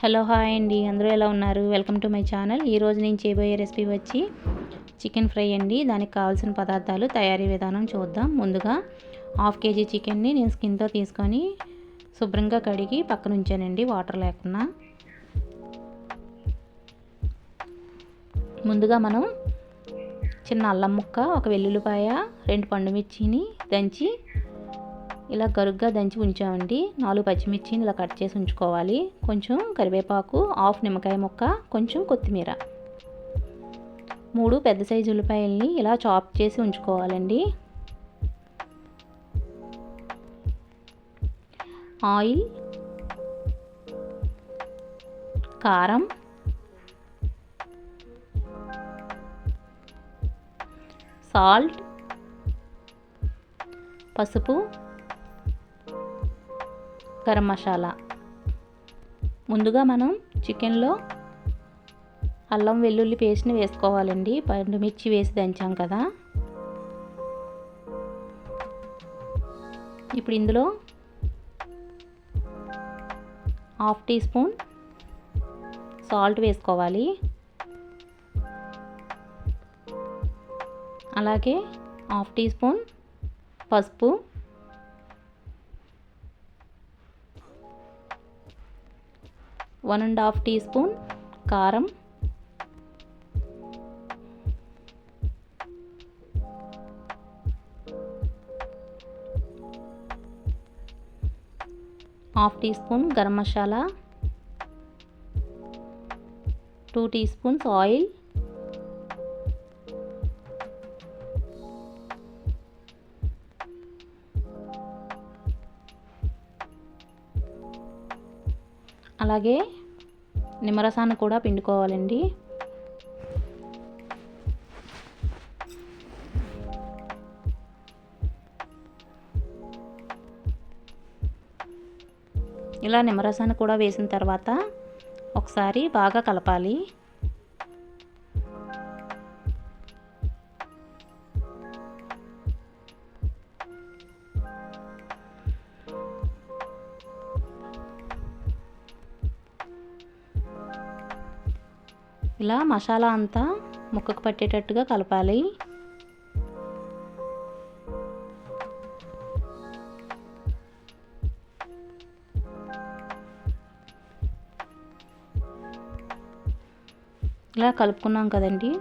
Hello hi అండి, అందరూ ఎలా ఉన్నారు? Welcome to my channel. ఈరోజు నేను చేయబోయే రెసిపీ వచ్చి చికెన్ ఫ్రై అండి. దానికి కావాల్సిన పదార్థాలు, తయారీ విధానం చూద్దాం. ముందుగా 1/2 kg చికెన్ని నేను స్కిన్తో తీసుకొని శుభ్రంగా కడిగి పక్కన ఉంచానండి, వాటర్ లేకుండా. ముందుగా మనం చిన్న అల్లం ముక్క, ఒక వెల్లుల్లిపాయ, 2 పండుమిర్చిని దంచి ఇలా గరుగ్గా దంచి ఉంచామండి. 4 పచ్చిమిర్చిని ఇలా కట్ చేసి ఉంచుకోవాలి. కొంచెం కరివేపాకు, 1/2 నిమ్మకాయ ముక్క, కొంచెం కొత్తిమీర, 3 పెద్ద సైజు ఉల్లిపాయల్ని ఇలా చాప్ చేసి ఉంచుకోవాలండి. ఆయిల్, కారం, సాల్ట్, పసుపు, గరం మసాలా. ముందుగా మనం చికెన్లో అల్లం వెల్లుల్లి పేస్ట్ని వేసుకోవాలండి. పండుమిర్చి వేసి దంచాం కదా. ఇప్పుడు ఇందులో 1/2 టీ స్పూన్ సాల్ట్ వేసుకోవాలి. అలాగే 1/2 టీ స్పూన్ పసుపు, 1½ టీ స్పూన్ కారం, 1/2 teaspoon garam masala, 2 teaspoons oil, అలాగే నిమ్మరసాన్ని కూడా పిండుకోవాలండి. ఇలా నిమ్మరసాన్ని కూడా వేసిన తర్వాత ఒకసారి బాగా కలపాలి. ఇలా మసాలా అంతా ముక్కకు పట్టేటట్టుగా కలపాలి. ఇలా కలుపుకున్నాం కదండి.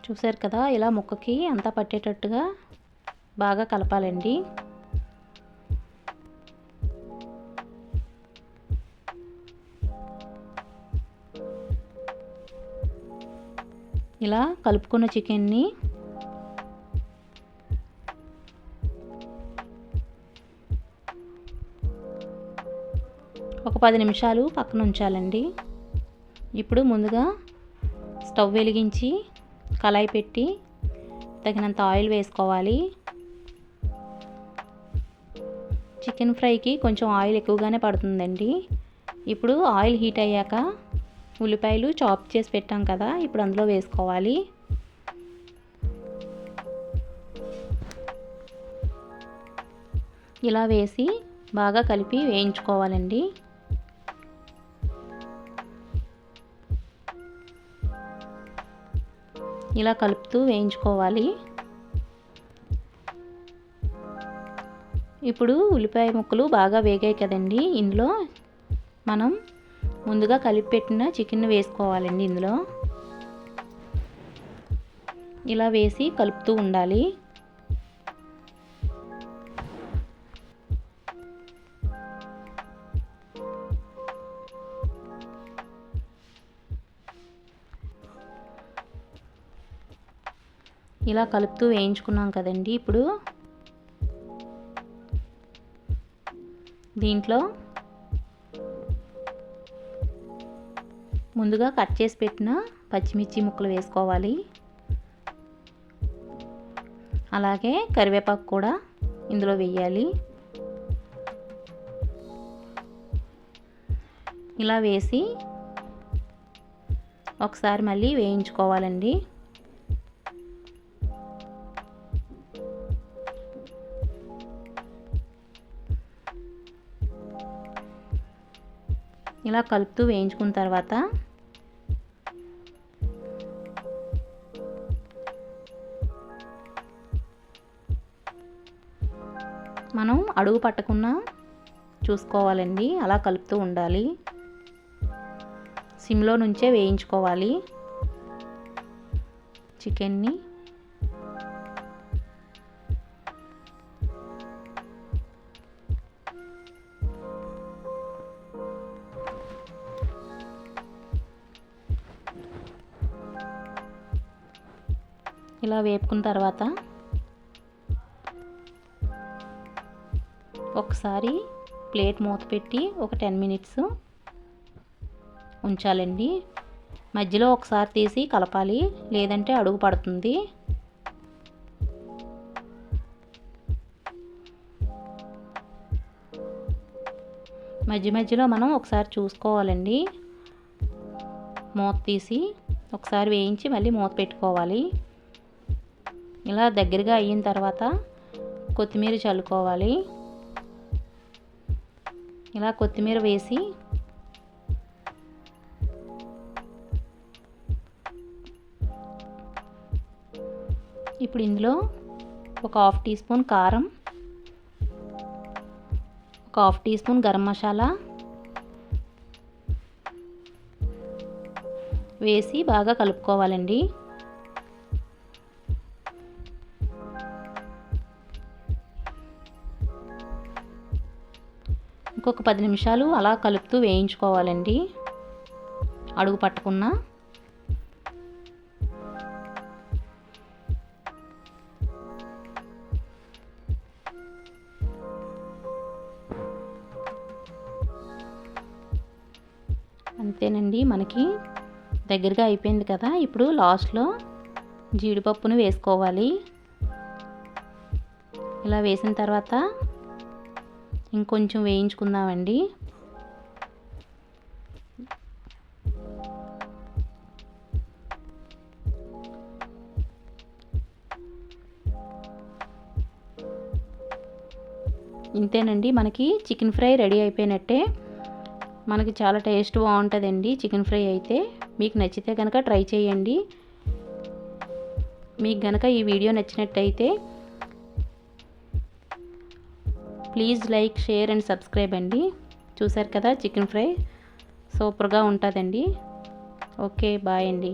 చూసారు కదా, ఇలా ముక్కకి అంతా పట్టేటట్టుగా బాగా కలపాలండి. ఇలా కలుపుకున్న చికెన్ని ఒక 10 నిమిషాలు పక్కన ఉంచాలండి. ఇప్పుడు ముందుగా స్టవ్ వెలిగించి కళాయి పెట్టి తగినంత ఆయిల్ వేసుకోవాలి. చికెన్ ఫ్రైకి కొంచెం ఆయిల్ ఎక్కువగానే పడుతుందండి. ఇప్పుడు ఆయిల్ హీట్ అయ్యాక ఉల్లిపాయలు చాప్ చేసి పెట్టాం కదా, ఇప్పుడు అందులో వేసుకోవాలి. ఇలా వేసి బాగా కలిపి వేయించుకోవాలండి. ఇలా కలుపుతూ వేయించుకోవాలి. ఇప్పుడు ఉల్లిపాయ ముక్కలు బాగా వేగాయి కదండి. ఇందులో మనం ముందుగా కలిపి పెట్టిన చికెన్ వేసుకోవాలండి. ఇందులో ఇలా వేసి కలుపుతూ ఉండాలి. ఇలా కలుపుతూ వేయించుకున్నాం కదండి. ఇప్పుడు దీంట్లో ముందుగా కట్ చేసి పెట్టిన పచ్చిమిర్చి ముక్కలు వేసుకోవాలి. అలాగే కరివేపాకు కూడా ఇందులో వేయాలి. ఇలా వేసి ఒకసారి మళ్ళీ వేయించుకోవాలండి. ఇలా కలుపుతూ వేయించుకున్న తర్వాత మనం అడుగు పట్టకుండా చూసుకోవాలండి. అలా కలుపుతూ ఉండాలి. సిమ్లో నుంచే వేయించుకోవాలి చికెన్ని. ఇలా వేపుకున్న తర్వాత ఒకసారి ప్లేట్ మూత పెట్టి ఒక 10 మినిట్స్ ఉంచాలండి. మధ్యలో ఒకసారి తీసి కలపాలి, లేదంటే అడుగు పడుతుంది. మధ్యలో మనం ఒకసారి చూసుకోవాలండి. మూత తీసి ఒకసారి వేయించి మళ్ళీ మూత పెట్టుకోవాలి. ఇలా దగ్గరగా అయిన తర్వాత కొత్తిమీర చల్లుకోవాలి. ఇలా కొత్తిమీర వేసి ఇప్పుడు ఇందులో ఒక 1/2 టీ స్పూన్ కారం, ఒక 1/2 టీ స్పూన్ గరం మసాలా వేసి బాగా కలుపుకోవాలండి. ఇంకొక 10 నిమిషాలు అలా కలుపుతూ వేయించుకోవాలండి, అడుగు పట్టకుండా. అంతేనండి, మనకి దగ్గరగా అయిపోయింది కదా. ఇప్పుడు లాస్ట్లో జీడిపప్పును వేసుకోవాలి. ఇలా వేసిన తర్వాత ఇంకొంచెం వేయించుకుందామండి. ఇంతేనండి, మనకి చికెన్ ఫ్రై రెడీ అయిపోయినట్టే. మనకి చాలా టేస్ట్ బాగుంటుందండి చికెన్ ఫ్రై అయితే. మీకు నచ్చితే కనుక ట్రై చేయండి. మీకు కనుక ఈ వీడియో నచ్చినట్టయితే please like, share and subscribe అండి. చూసారు కదా చికెన్ ఫ్రై సూపర్గా ఉంటుందండి. ఓకే, బాయ్ అండి.